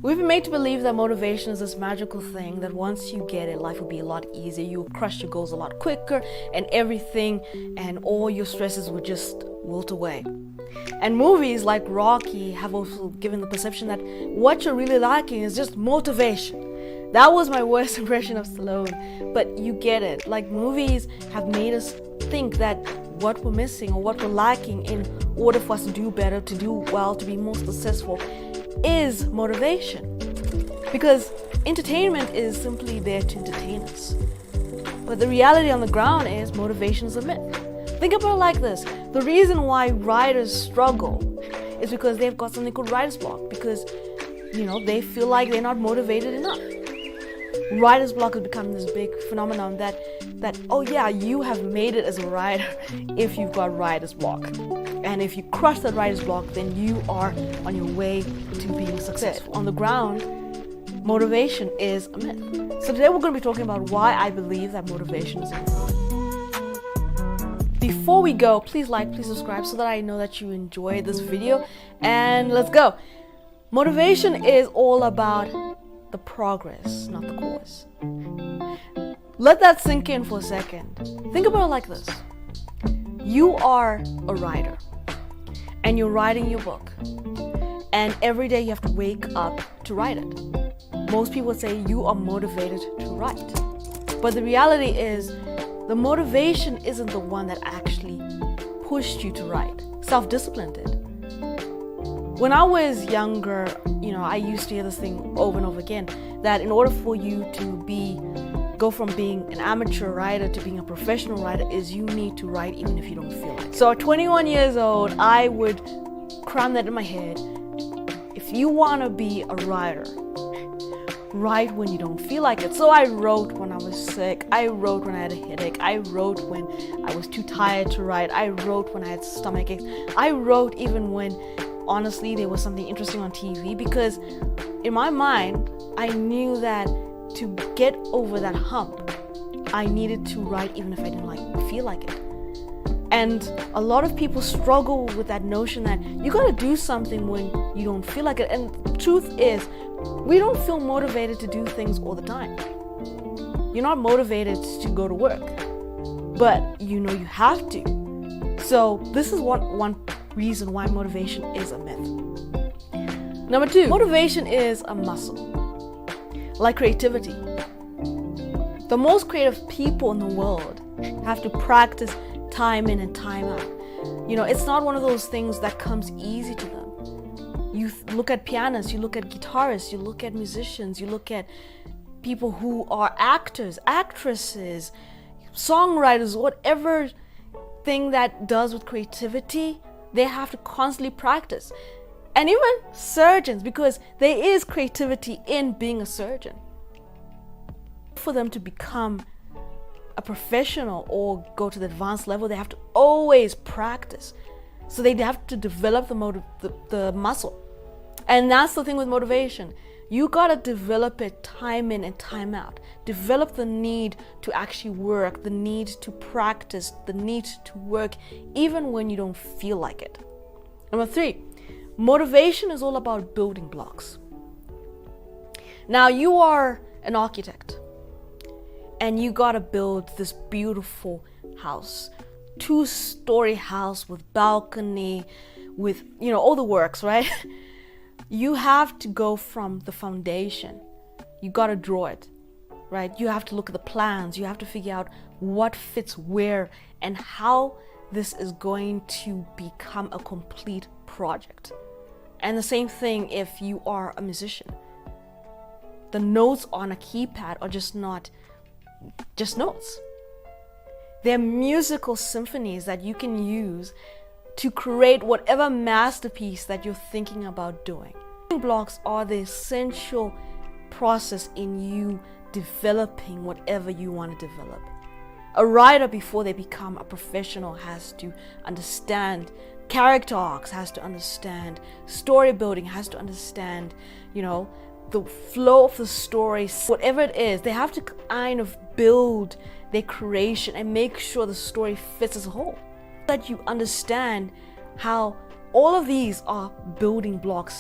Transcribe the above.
We've been made to believe that motivation is this magical thing that once you get it, life will be a lot easier. You'll crush your goals a lot quicker and everything, and all your stresses will just wilt away. And movies like Rocky have also given the perception that what you're really lacking is just motivation. That was my worst impression of Stallone, but you get it. Like, movies have made us think that what we're missing or what we're lacking in order for us to do better, to do well, to be more successful is motivation. Because entertainment is simply there to entertain us. But the reality on the ground is motivation is a myth. Think about it like this. The reason why writers struggle is because they've got something called writer's block, because they feel like they're not motivated enough. Writer's block has become this big phenomenon that oh yeah, you have made it as a writer if you've got writer's block. And if you crush that writer's block, then you are on your way to being successful. On the ground, motivation is a myth. So today we're going to be talking about why I believe that motivation is a myth. Before we go, please like, please subscribe so that I know that you enjoyed this video. And let's go. Motivation is all about the progress, not the cause. Let that sink in for a second. Think about it like this. You are a writer and you're writing your book, and every day you have to wake up to write it. Most people say you are motivated to write, but the reality is the motivation isn't the one that actually pushed you to write. Self-discipline did. When I was younger, I used to hear this thing over and over again, that in order for you to go from being an amateur writer to being a professional writer is you need to write even if you don't feel like it. So at 21 years old, I would cram that in my head. If you want to be a writer, write when you don't feel like it. So I wrote when I was sick. I wrote when I had a headache. I wrote when I was too tired to write. I wrote when I had stomach aches. I wrote even when honestly there was something interesting on TV, because in my mind I knew that to get over that hump I needed to write even if I didn't feel like it. And a lot of people struggle with that notion that you gotta do something when you don't feel like it. And the truth is, we don't feel motivated to do things all the time. You're not motivated to go to work, but you have to. So this is one reason why motivation is a myth. Number two, motivation is a muscle. Like creativity. The most creative people in the world have to practice time in and time out. It's not one of those things that comes easy to them. You look at pianists, you look at guitarists, you look at musicians, you look at people who are actors, actresses, songwriters, whatever thing that does with creativity, they have to constantly practice. And even surgeons, because there is creativity in being a surgeon. For them to become a professional or go to the advanced level, they have to always practice. So they have to develop the muscle. And that's the thing with motivation. You gotta develop it time in and time out. Develop the need to actually work, the need to practice, the need to work even when you don't feel like it. Number three, motivation is all about building blocks. Now you are an architect and you gotta build this beautiful house, 2-story house with balcony, with all the works, right? You have to go from the foundation. You gotta draw it, right? You have to look at the plans. You have to figure out what fits where and how this is going to become a complete project. And the same thing if you are a musician. The notes on a keypad are just not just notes. They're musical symphonies that you can use to create whatever masterpiece that you're thinking about doing. Blocks are the essential process in you developing whatever you want to develop. A writer, before they become a professional, has to understand character arcs, has to understand story building, has to understand, the flow of the story. Whatever it is, they have to kind of build their creation and make sure the story fits as a whole. That you understand how all of these are building blocks